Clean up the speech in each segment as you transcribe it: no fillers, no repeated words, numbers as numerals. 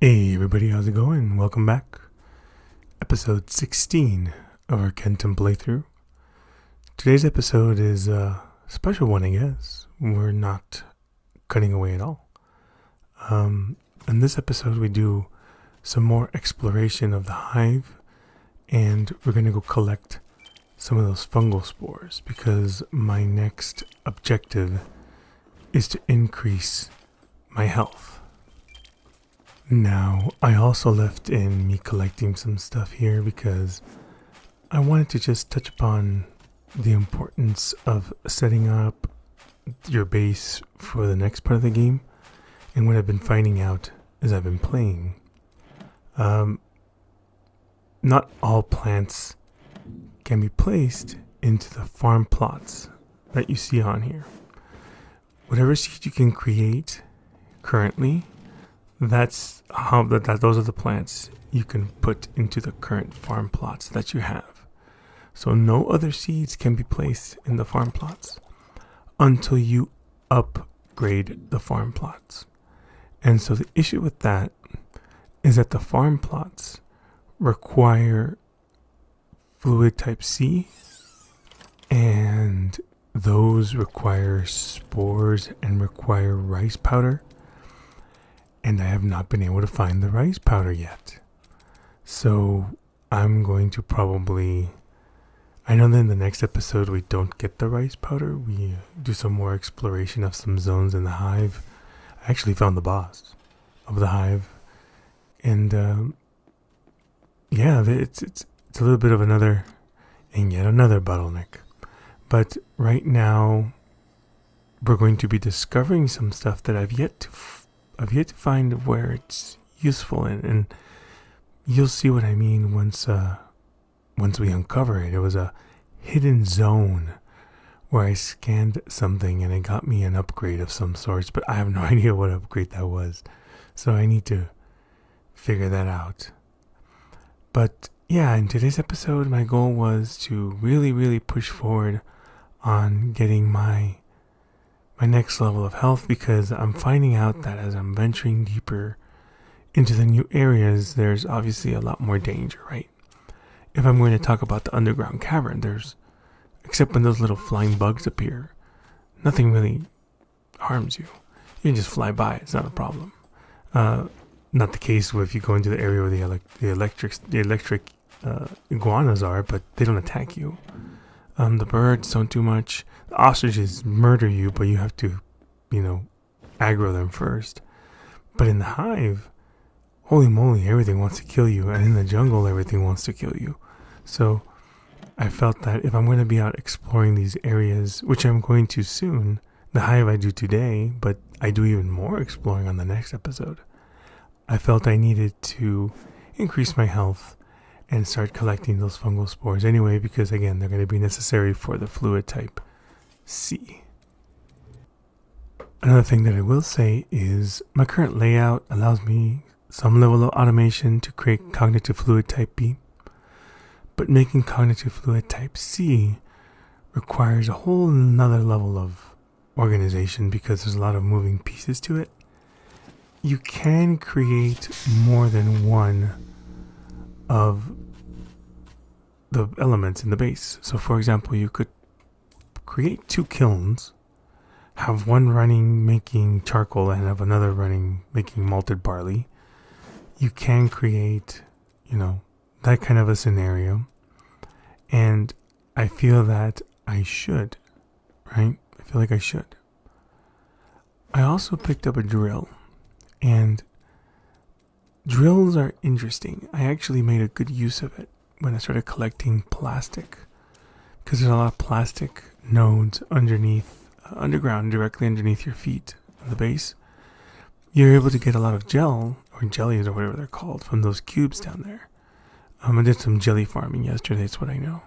Hey everybody, how's it going? Welcome back. Episode 16 of our Kentum playthrough. Today's episode is a special one, I guess. We're not cutting away at all. In this episode we do some more exploration of the hive, and we're going to go collect some of those fungal spores because my next objective is to increase my health. Now, I also left in me collecting some stuff here because I wanted to just touch upon the importance of setting up your base for the next part of the game. And what I've been finding out as I've been playing, not all plants can be placed into the farm plots that you see on here. Whatever seed you can create currently, those are the plants you can put into the current farm plots that you have. So no other seeds can be placed in the farm plots until you upgrade the farm plots. And so the issue with that is that the farm plots require fluid type C, and those require spores and require rice powder. And I have not been able to find the rice powder yet. So I'm going to I know that in the next episode we don't get the rice powder. We do some more exploration of some zones in the hive. I actually found the boss of the hive. And it's a little bit of yet another bottleneck. But right now we're going to be discovering some stuff that I've yet to find where it's useful, and you'll see what I mean once we uncover it. It was a hidden zone where I scanned something and it got me an upgrade of some sorts, but I have no idea what upgrade that was, so I need to figure that out. But yeah, in today's episode my goal was to really push forward on getting my next level of health, because I'm finding out that as I'm venturing deeper into the new areas, there's obviously a lot more danger, right? If I'm going to talk about the underground cavern, except when those little flying bugs appear, nothing really harms you. You can just fly by, it's not a problem. Not the case if you go into the area where the electric iguanas are, but they don't attack you. The birds don't do much. The ostriches murder you, but you have to, aggro them first. But in the hive, holy moly, everything wants to kill you. And in the jungle, everything wants to kill you. So I felt that if I'm going to be out exploring these areas, which I'm going to soon, the hive I do today, but I do even more exploring on the next episode, I felt I needed to increase my health and start collecting those fungal spores anyway, because again, they're going to be necessary for the fluid type C. Another thing that I will say is my current layout allows me some level of automation to create cognitive fluid type B, but making cognitive fluid type C requires a whole nother level of organization because there's a lot of moving pieces to it. You can create more than one of the elements in the base. So for example, you could create 2 kilns, have one running making charcoal and have another running making malted barley. You can create, that kind of a scenario. And I feel that I should, right? I feel like I should. I also picked up a drill, and drills are interesting. I actually made a good use of it when I started collecting plastic, because there's a lot of plastic nodes underground, directly underneath your feet on the base. You're able to get a lot of gel, or jellies, or whatever they're called, from those cubes down there. I did some jelly farming yesterday, that's what I know.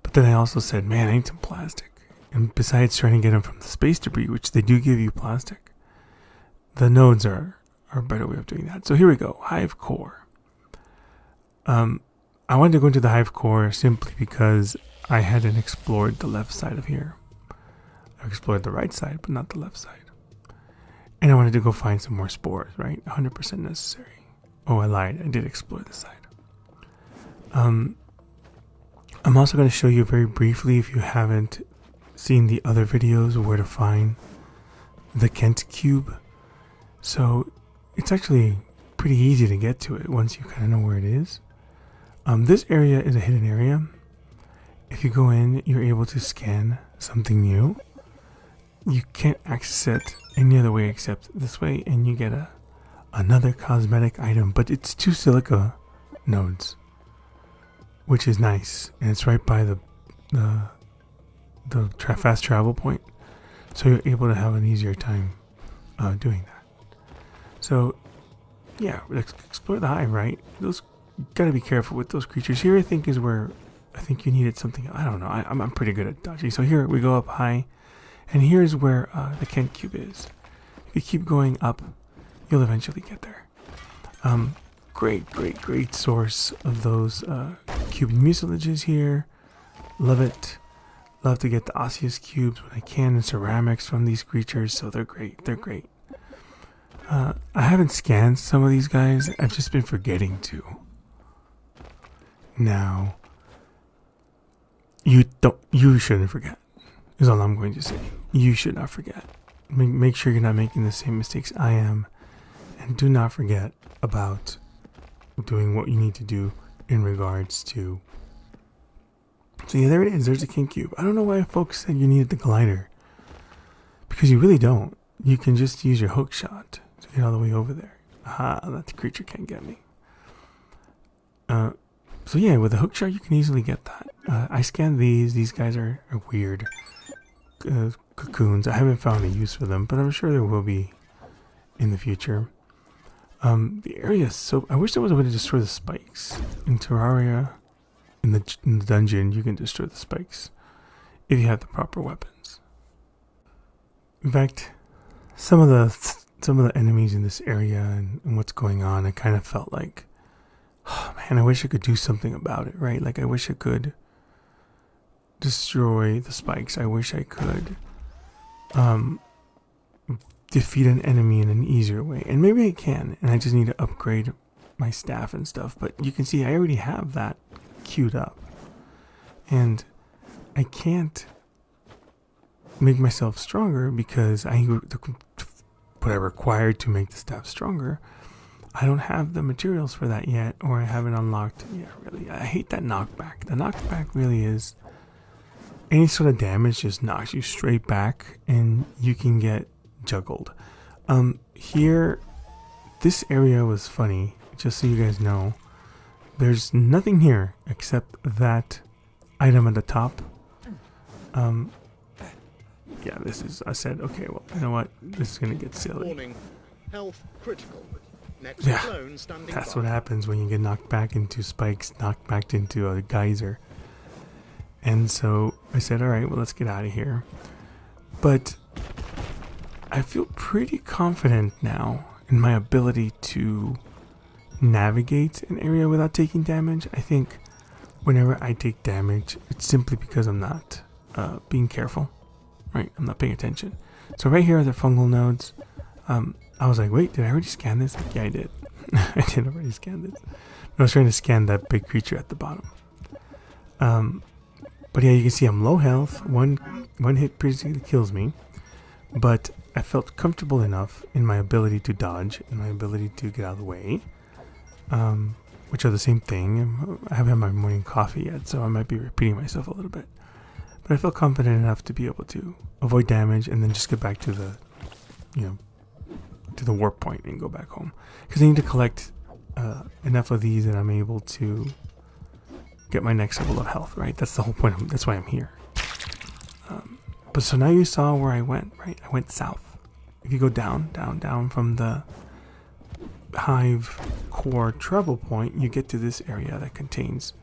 But then I also said, man, I need some plastic. And besides trying to get them from the space debris, which they do give you plastic, the nodes are a better way of doing that. So here we go, hive core. I wanted to go into the hive core simply because I hadn't explored the left side of here. I explored the right side, but not the left side. And I wanted to go find some more spores, right? 100% necessary. Oh, I lied. I did explore this side. I'm also going to show you very briefly, if you haven't seen the other videos, where to find the Kent cube. So it's actually pretty easy to get to it once you kind of know where it is. This area is a hidden area. If you go in, you're able to scan something new. You can't access it any other way except this way, and you get another cosmetic item, but it's 2 silica nodes, which is nice, and it's right by the fast travel point, so you're able to have an easier time doing that. So yeah, let's explore the hive, right? Those, gotta be careful with those creatures. Here I think is where I think you needed something. I don't know. I'm pretty good at dodging. So here we go up high, and here's where the Kent cube is. If you keep going up, you'll eventually get there. Great source of those cube mucilages here. Love it. Love to get the osseous cubes when I can, and ceramics from these creatures. So they're great. They're great. I haven't scanned some of these guys. I've just been forgetting to. Now, you shouldn't forget, is all I'm going to say. You should not forget. Make sure you're not making the same mistakes I am, and do not forget about doing what you need to do in regards to. So yeah, there it is. There's the Kent cube. I don't know why folks said you needed the glider, because you really don't. You can just use your hook shot to get all the way over there. Aha, that creature can't get me. So yeah, with a hook shot you can easily get that. I scanned these. These guys are weird cocoons. I haven't found a use for them, but I'm sure there will be in the future. The area is so... I wish there was a way to destroy the spikes. In Terraria, in the dungeon, you can destroy the spikes if you have the proper weapons. In fact, some of the enemies in this area and what's going on, I kind of felt like, oh man, I wish I could do something about it, right? Like I wish I could destroy the spikes. I wish I could defeat an enemy in an easier way. And maybe I can, and I just need to upgrade my staff and stuff. But you can see I already have that queued up. And I can't make myself stronger because what I required to make the staff stronger, I don't have the materials for that yet, or I haven't unlocked. Yeah, really, I hate that knockback. The knockback really is any sort of damage just knocks you straight back, and you can get juggled. Here, this area was funny. Just so you guys know, there's nothing here except that item at the top. Yeah, this is. I said, okay, well, you know what? This is gonna get silly. Warning, health critical. Next Yeah, Tlön standing that's by. what happens when you get knocked back into spikes, knocked back into a geyser. And so I said, all right, well, let's get out of here. But I feel pretty confident now in my ability to navigate an area without taking damage. I think whenever I take damage, it's simply because I'm not being careful, right? I'm not paying attention. So right here are the fungal nodes. I was like, wait, did I already scan this? Like, yeah, I did. I did already scan this. I was trying to scan that big creature at the bottom. But yeah, you can see I'm low health. One hit basically kills me. But I felt comfortable enough in my ability to dodge and my ability to get out of the way. Which are the same thing. I haven't had my morning coffee yet, so I might be repeating myself a little bit. But I felt confident enough to be able to avoid damage and then just get back to the, to the warp point and go back home. Because I need to collect enough of these that I'm able to get my next level of health, right? That's the whole point. That's why I'm here. But so now you saw where I went, right? I went south. If you go down from the hive core travel point, you get to this area that contains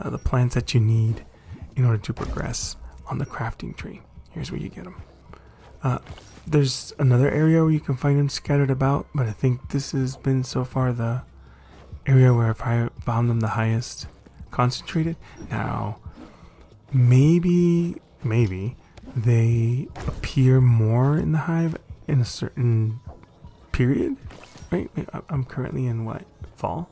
the plants that you need in order to progress on the crafting tree. Here's where you get them. There's another area where you can find them scattered about, but I think this has been so far the area where I've found them the highest concentrated. Now, maybe they appear more in the hive in a certain period, right? I'm currently in what, fall?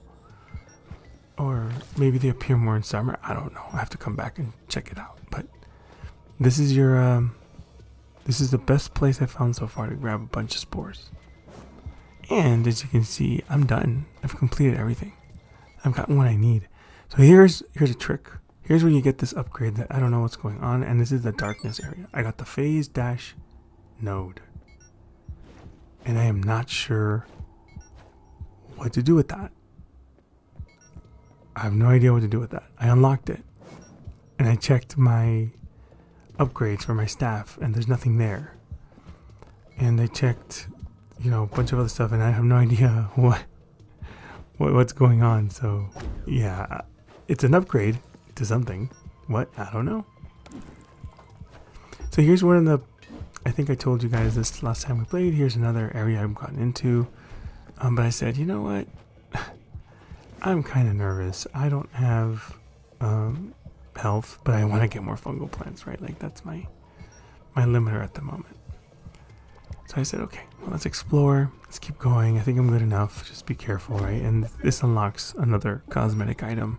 Or maybe they appear more in summer. I don't know. I have to come back and check it out. But this is this is the best place I found so far to grab a bunch of spores. And as you can see, I'm done. I've completed everything. I've gotten what I need. So here's a trick. Here's where you get this upgrade that I don't know what's going on. And this is the darkness area. I got the phase dash node. And I am not sure what to do with that. I have no idea what to do with that. I unlocked it. And I checked my upgrades for my staff. And there's nothing there. And I checked, you know, a bunch of other stuff. And I have no idea what's going on. So, yeah. It's an upgrade to something. What? I don't know. So here's one of the, I think I told you guys this last time we played. Here's another area I've gotten into. But I said, you know what? I'm kind of nervous. I don't have health, but I want to get more fungal plants, right? Like that's my limiter at the moment. So I said, okay, well, let's explore. Let's keep going. I think I'm good enough. Just be careful, right? And this unlocks another cosmetic item.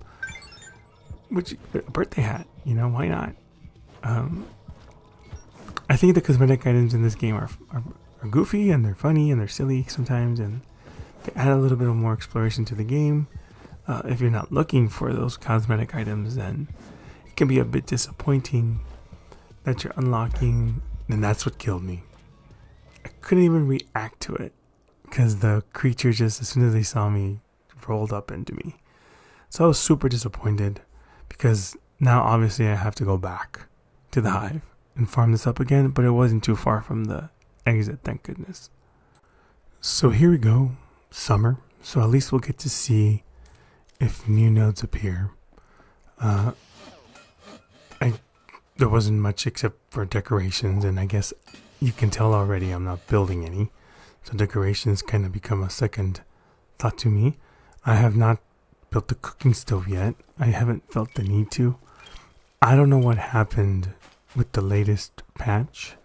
Which, a birthday hat, you know, why not? I think the cosmetic items in this game are goofy and they're funny and they're silly sometimes, and they add a little bit of more exploration to the game. If you're not looking for those cosmetic items, then it can be a bit disappointing that you're unlocking, and that's what killed me. I couldn't even react to it because the creature just, as soon as they saw me, rolled up into me. So I was super disappointed. Because now obviously I have to go back to the hive and farm this up again, but it wasn't too far from the exit, thank goodness. So here we go, summer. So at least we'll get to see if new nodes appear. There wasn't much except for decorations, and I guess you can tell already I'm not building any. So decorations kind of become a second thought to me. I have not built the cooking stove yet. I haven't felt the need to. I don't know what happened with the latest patch,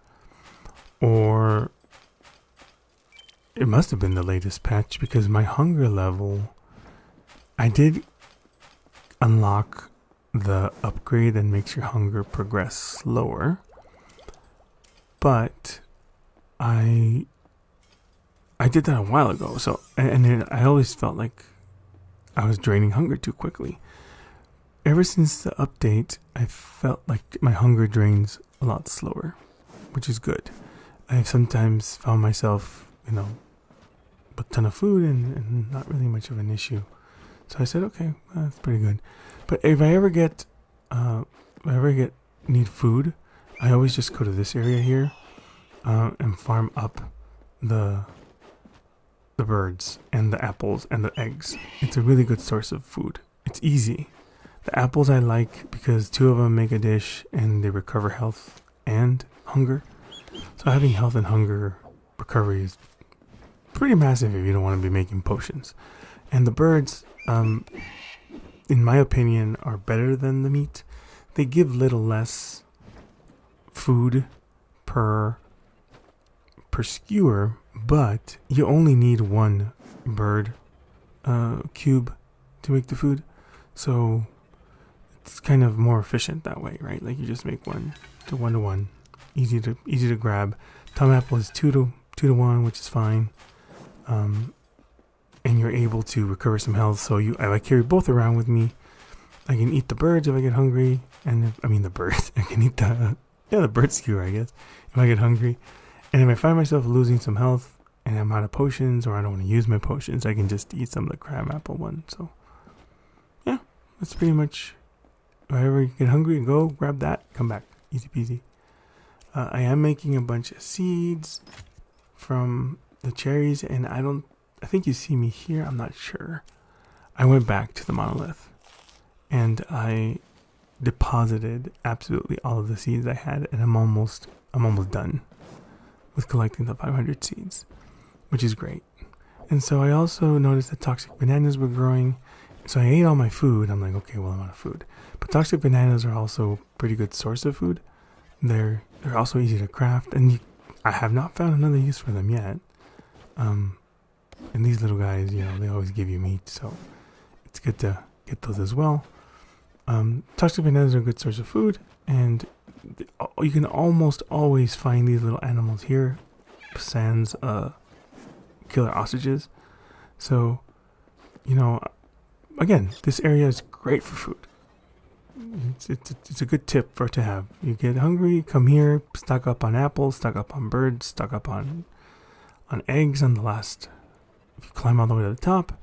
or it must have been the latest patch because my hunger level, I did unlock the upgrade that makes your hunger progress slower, but I did that a while ago. So I always felt like I was draining hunger too quickly. Ever since the update, I felt like my hunger drains a lot slower, which is good. I've sometimes found myself, you know, a ton of food and not really much of an issue. So I said, okay, that's pretty good. But if I ever need food, I always just go to this area here and farm up the birds and the apples and the eggs. It's a really good source of food. It's easy. The apples I like because 2 of them make a dish and they recover health and hunger. So having health and hunger recovery is pretty massive if you don't want to be making potions. And the birds, in my opinion, are better than the meat. They give little less food per skewer, but you only need 1 bird cube to make the food, so it's kind of more efficient that way, right? Like you just make 1 to 1, easy to grab. Tom apple is 2 to 1, which is fine, and you're able to recover some health. So I carry both around with me. I can eat the birds if I get hungry, and the birds. I can eat the bird skewer, I guess, if I get hungry. And if I find myself losing some health and I'm out of potions or I don't want to use my potions, I can just eat some of the crab apple one. So, yeah, that's pretty much, if I ever get hungry, go grab that, come back. Easy peasy. I am making a bunch of seeds from the cherries, and I think you see me here, I'm not sure. I went back to the monolith and I deposited absolutely all of the seeds I had, and I'm almost done with collecting the 500 seeds, which is great. And so I also noticed that toxic bananas were growing. So I ate all my food. I'm like, okay, well, I'm out of food. But toxic bananas are also a pretty good source of food. They're also easy to craft, and I have not found another use for them yet. And these little guys, you know, they always give you meat, so it's good to get those as well. Toxic bananas are a good source of food, and you can almost always find these little animals here, sans killer ostriches. So, you know, again, this area is great for food. It's a good tip to have. You get hungry, come here, stock up on apples, stock up on birds, stock up on eggs on the last. If you climb all the way to the top,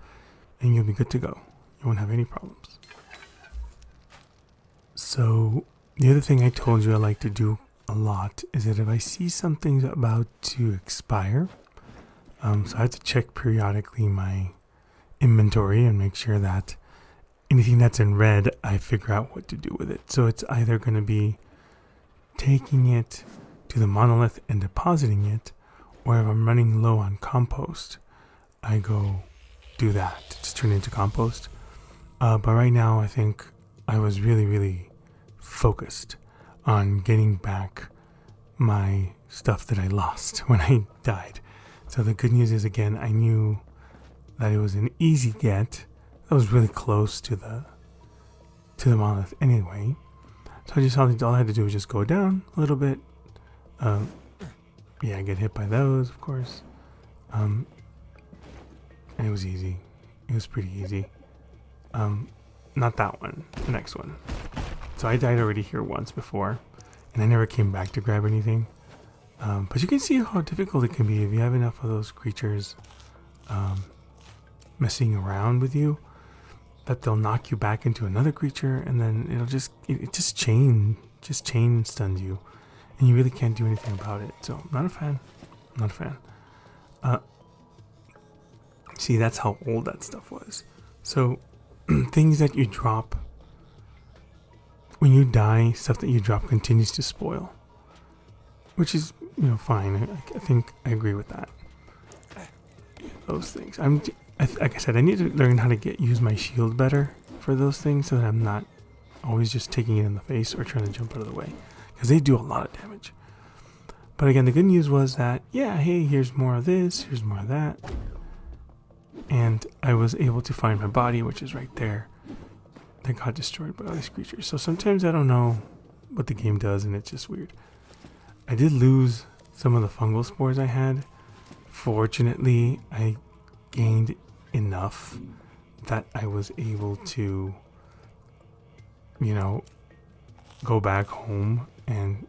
and you'll be good to go. You won't have any problems. So the other thing I told you I like to do a lot is that if I see something's about to expire, so I have to check periodically my inventory and make sure that anything that's in red, I figure out what to do with it. So it's either going to be taking it to the monolith and depositing it, or if I'm running low on compost, I go do that. Just turn it into compost. But right now, I think I was really, really focused on getting back my stuff that I lost when I died. So the good news is, again, I knew that it was an easy get. That was really close to the monolith anyway. So I just all I had to do was just go down a little bit. Yeah, I get hit by those, of course. And it was easy. It was pretty easy. Not that one. The next one. So I died already here once before, and I never came back to grab anything. But you can see how difficult it can be if you have enough of those creatures messing around with you, that they'll knock you back into another creature, and then it'll just chain stuns you, and you really can't do anything about it. So I'm not a fan. Not a fan. See, that's how old that stuff was. So things that you drop when you die, stuff that you drop continues to spoil, which is, you know, fine. I think I agree with that. Those things. Like I said, I need to learn how to use my shield better for those things, so that I'm not always just taking it in the face or trying to jump out of the way, because they do a lot of damage. But again, the good news was that, yeah, hey, here's more of this, here's more of that. And I was able to find my body, which is right there, that got destroyed by all these creatures. So sometimes I don't know what the game does, and it's just weird. I did lose some of the fungal spores I had. Fortunately, I gained enough that I was able to, you know, go back home and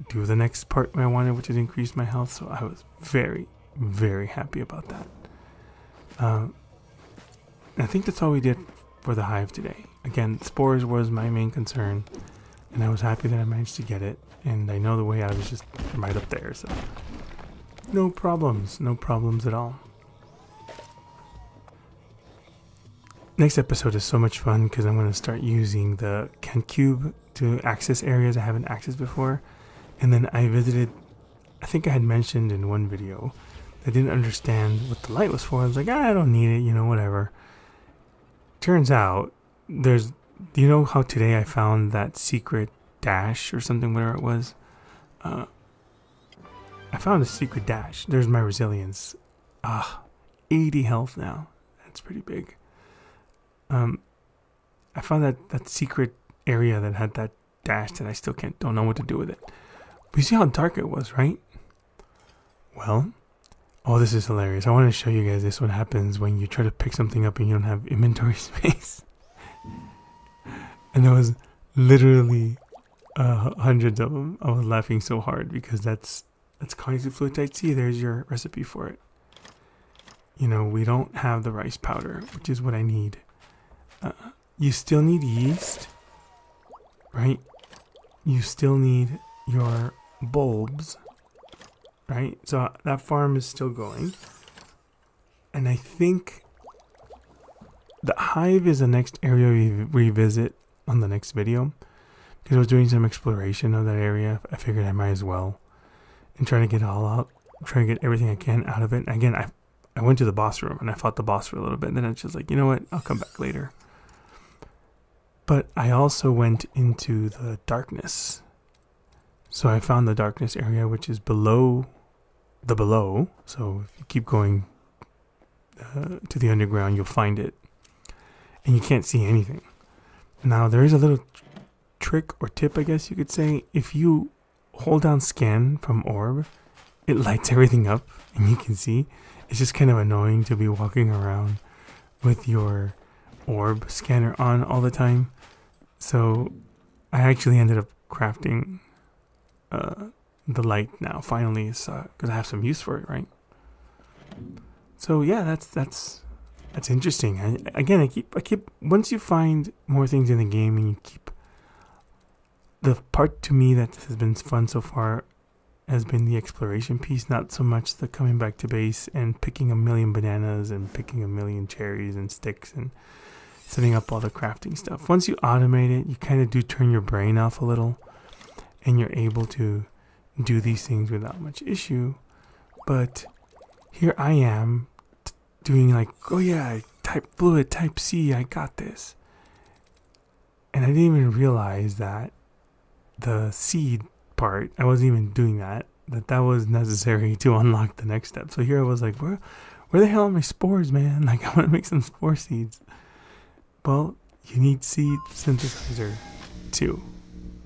do the next part I wanted, which is increase my health. So I was very, very happy about that. I think that's all we did for the hive today. Again, spores was my main concern, and I was happy that I managed to get it. And I know the way out is just right up there, so no problems at all. Next episode is so much fun because I'm going to start using the Kentum to access areas I haven't accessed before. And then I visited, I think I had mentioned in one video, I didn't understand what the light was for. I was like, I don't need it, you know, whatever. Turns out, do you know how today I found that secret dash or something, whatever it was? I found a secret dash. There's my resilience. 80 health now. That's pretty big. I found that secret area that had that dash that I still don't know what to do with it. But you see how dark it was, right? Well, this is hilarious. I want to show you guys this. What happens when you try to pick something up and you don't have inventory space. And there was literally hundreds of them. I was laughing so hard because that's cognitive fluoride. See, there's your recipe for it. You know, we don't have the rice powder, which is what I need. You still need yeast, right? You still need your bulbs, right? So that farm is still going. And I think the hive is the next area we revisit on the next video. Because I was doing some exploration of that area. I figured I might as well. And try to get it all out. Try to get everything I can out of it. And again, I went to the boss room and I fought the boss for a little bit. And then it's just like, you know what? I'll come back later. But I also went into the darkness. So I found the darkness area, which is below the below. So if you keep going, to the underground, you'll find it, and you can't see anything. Now there is a little trick or tip, I guess you could say. If you hold down scan from orb, it lights everything up and you can see. It's just kind of annoying to be walking around with your orb scanner on all the time. So I actually ended up crafting the light now finally, because I have some use for it, right? So yeah, that's interesting. I keep once you find more things in the game and you keep, the part to me that has been fun so far has been the exploration piece, not so much the coming back to base and picking a million bananas and picking a million cherries and sticks and setting up all the crafting stuff. Once you automate it, you kind of do turn your brain off a little, and you're able to do these things without much issue. But here I am doing like, oh yeah, type fluid, type C, I got this. And I didn't even realize that the seed part, I wasn't even doing that was necessary to unlock the next step. So here I was like, where the hell are my spores, man? Like, I want to make some spore seeds. Well, you need seed synthesizer too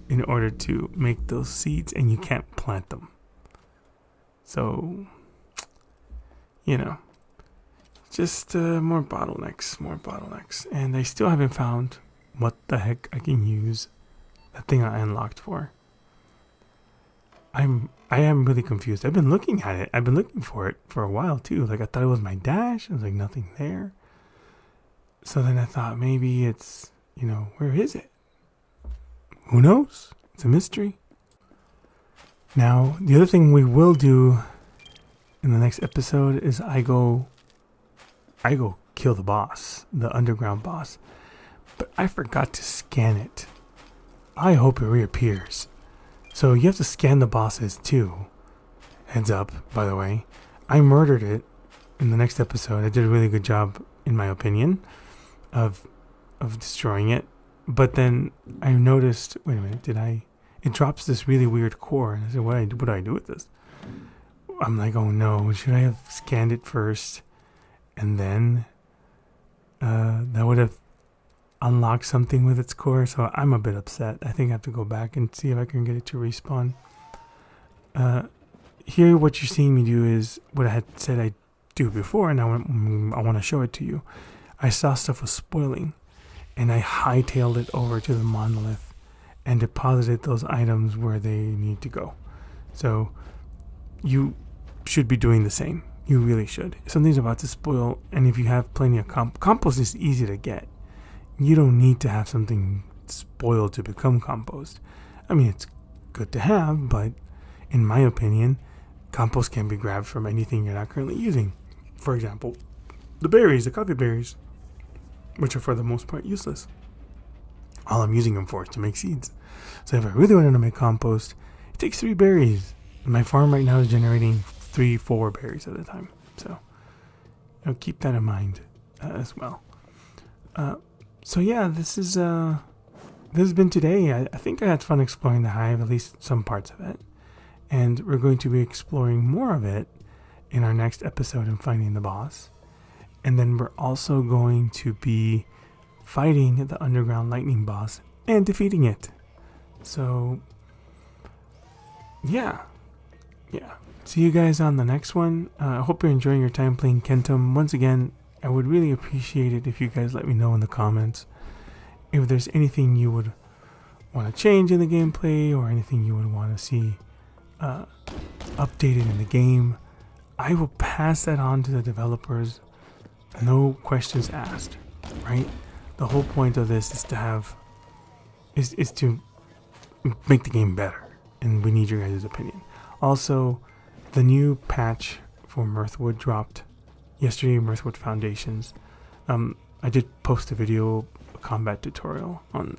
in order to make those seeds, and you can't plant them. So, just more bottlenecks. And I still haven't found what the heck I can use that thing I unlocked for. I am really confused. I've been looking at it. I've been looking for it for a while too. Like, I thought it was my dash. I was like, nothing there. So then I thought maybe it's, where is it? Who knows? It's a mystery. Now, the other thing we will do in the next episode is I go kill the boss, the underground boss. But I forgot to scan it. I hope it reappears. So you have to scan the bosses too. Heads up, by the way. I murdered it in the next episode. I did a really good job, in my opinion, of destroying it. But then I noticed, wait a minute, it drops this really weird core. And I said, what do I do with this? I'm like, oh no, should I have scanned it first? And then that would have unlocked something with its core. So I'm a bit upset. I think I have to go back and see if I can get it to respawn. Here, what you're seeing me do is what I had said I'd do before, and I want to show it to you. I saw stuff was spoiling, and I hightailed it over to the monolith and deposited those items where they need to go. So you should be doing the same. You really should. Something's about to spoil, and if you have plenty of compost is easy to get. You don't need to have something spoiled to become compost. I mean, it's good to have, but in my opinion, compost can be grabbed from anything you're not currently using. For example, the coffee berries, which are for the most part useless. All I'm using them for is to make seeds. So if I really wanted to make compost, it takes 3 berries. My farm right now is generating 3-4 berries at a time. So keep that in mind as well. So yeah, this has been today. I think I had fun exploring the Hive, at least some parts of it. And we're going to be exploring more of it in our next episode in Finding the Boss. And then we're also going to be fighting the underground lightning boss and defeating it. So yeah. See you guys on the next one. I hope you're enjoying your time playing Kentum. Once again, I would really appreciate it if you guys let me know in the comments if there's anything you would want to change in the gameplay or anything you would want to see updated in the game. I will pass that on to the developers. No questions asked, right? The whole point of this is to make the game better, and we need your guys' opinion. Also, the new patch for Mirthwood dropped yesterday. Mirthwood Foundations. I did post a video, a combat tutorial on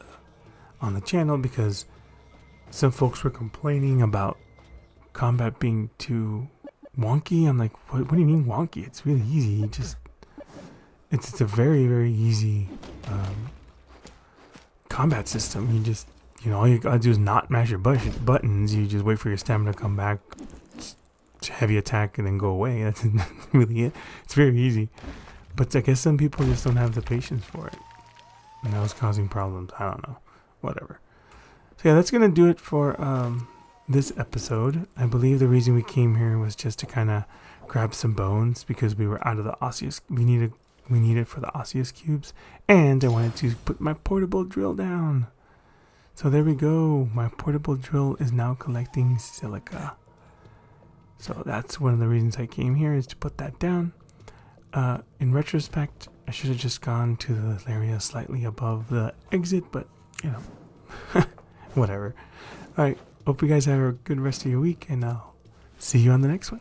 the channel because some folks were complaining about combat being too wonky. I'm like, what do you mean wonky? It's really easy. It's a very, very easy combat system. You just, all you gotta do is not mash your buttons. You just wait for your stamina to come back, heavy attack, and then go away. That's really it. It's very easy. But I guess some people just don't have the patience for it. And that was causing problems. I don't know. Whatever. So yeah, that's going to do it for this episode. I believe the reason we came here was just to kind of grab some bones because we were out of the osseous. We needed for the osseous cubes. And I wanted to put my portable drill down. So there we go. My portable drill is now collecting silica. So that's one of the reasons I came here, is to put that down. In retrospect, I should have just gone to the area slightly above the exit, but, you know, whatever. Alright, hope you guys have a good rest of your week, and I'll see you on the next one.